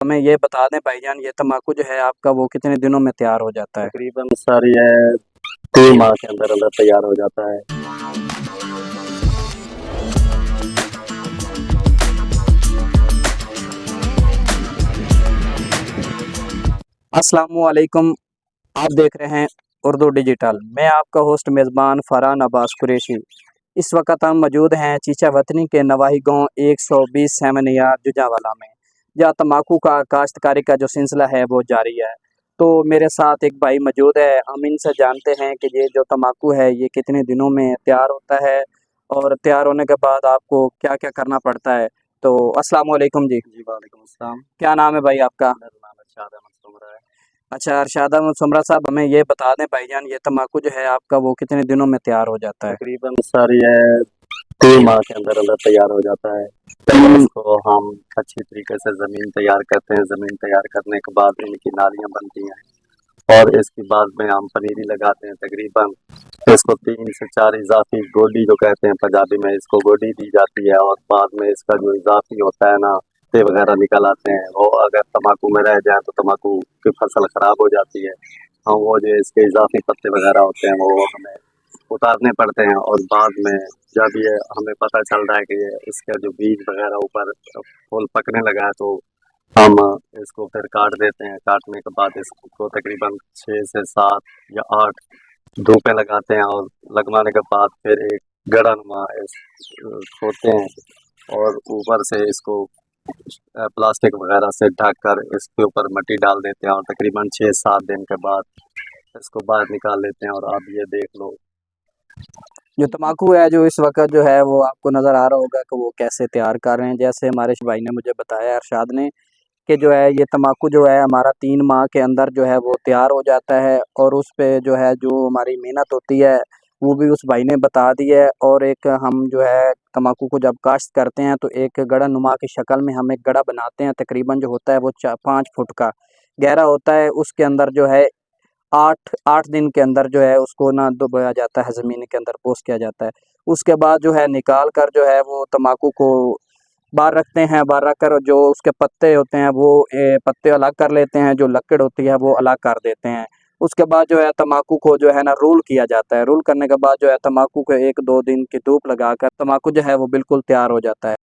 हमें ये बता दें भाईजान, ये तम्बाकू जो है आपका वो कितने दिनों में तैयार हो जाता है? तकरीबन सर ये 3 माह के अंदर अंदर तैयार हो जाता है। अस्सलामुअलैकुम। आप देख रहे हैं उर्दू डिजिटल। मैं आपका होस्ट मेज़बान फरहान अब्बास कुरैशी। इस वक्त हम मौजूद हैं चीचा वतनी के नवाही गांव 120 सेमनियार जुजावाला में, जहाँ तम्बाकू का काश्तकारी का जो सिलसिला है वो जारी है। तो मेरे साथ एक भाई मौजूद है, हम इनसे जानते हैं कि ये जो तम्बाकू है ये कितने दिनों में तैयार होता है और तैयार होने के बाद आपको क्या क्या करना पड़ता है। तो अस्सलामुअलैकुम जी। जी वालेकुम अस्सलाम। क्या नाम है भाई आपका? मेरा नाम अरशाद अहमद सुमरा है। अच्छा, अरशाद अहमद सुमरा साहब, हमें ये बता दें भाईजान, ये तम्बाकू जो है आपका वो कितने दिनों में तैयार हो जाता है? तकरीबन सर ये 3 माह के अंदर अंदर तैयार हो जाता है। पहले तीन इसको हम अच्छी तरीके से ज़मीन तैयार करते हैं। ज़मीन तैयार करने के बाद इनकी नालियाँ बनती हैं और इसके बाद में हम पनीरी लगाते हैं। तकरीबन इसको 3 से 4 इजाफी गोडी जो कहते हैं पंजाबी में, इसको गोडी दी जाती है और बाद में इसका जो इजाफी होता है ना, पत्ते वगैरह निकल आते हैं। वो अगर तम्बाकू में रह जाए तो तम्बाकू की फसल खराब हो जाती है। हाँ, वो जो इसके इजाफी पत्ते वगैरह होते हैं वो हमें उतारने पड़ते हैं और बाद में जब ये हमें पता चल रहा है कि ये इसका जो बीज वगैरह ऊपर फूल पकने लगा है तो हम इसको फिर काट देते हैं। काटने के बाद इसको तकरीबन 6 से 7 या 8 धूपें लगाते हैं और लगवाने के बाद फिर एक गड़ानुमा खोदते हैं और ऊपर से इसको प्लास्टिक वगैरह से ढक कर इसके ऊपर मिट्टी डाल देते हैं और तकरीबन 6 7 दिन के बाद इसको बाहर निकाल लेते हैं। और आप ये देख लो। जो तम्बाकू है जो इस वक्त जो है वो आपको नज़र आ रहा होगा कि वो कैसे तैयार कर रहे हैं। जैसे हमारे भाई ने मुझे बताया, अरशाद ने, कि जो है ये तम्बाकू जो है हमारा 3 माह के अंदर जो है वो तैयार हो जाता है और उस पे जो है जो हमारी मेहनत होती है वो भी उस भाई ने बता दी है। और एक हम जो है तम्बाकू को जब काश्त करते हैं तो एक गड़ा नुमा की शक्ल में हम एक गड़ा बनाते हैं, तकरीबन जो होता है वो 5 फुट का गहरा होता है। उसके अंदर जो है 8 दिन के अंदर जो है उसको ना दबाया जाता है, ज़मीन के अंदर पोस्ट किया जाता है। उसके बाद जो है निकाल कर जो है वो तम्बाकू को बाहर रखते हैं। बाहर रख कर जो उसके पत्ते होते हैं वो पत्ते अलग कर लेते हैं, जो लकड़ होती है वो अलग कर देते हैं। उसके बाद जो है तम्बाकू को जो है ना रोल किया जाता है। रोल करने के बाद जो है तम्बाकू को 1 2 दिन की धूप लगाकर तम्बाकू जो है वो बिल्कुल तैयार हो जाता है।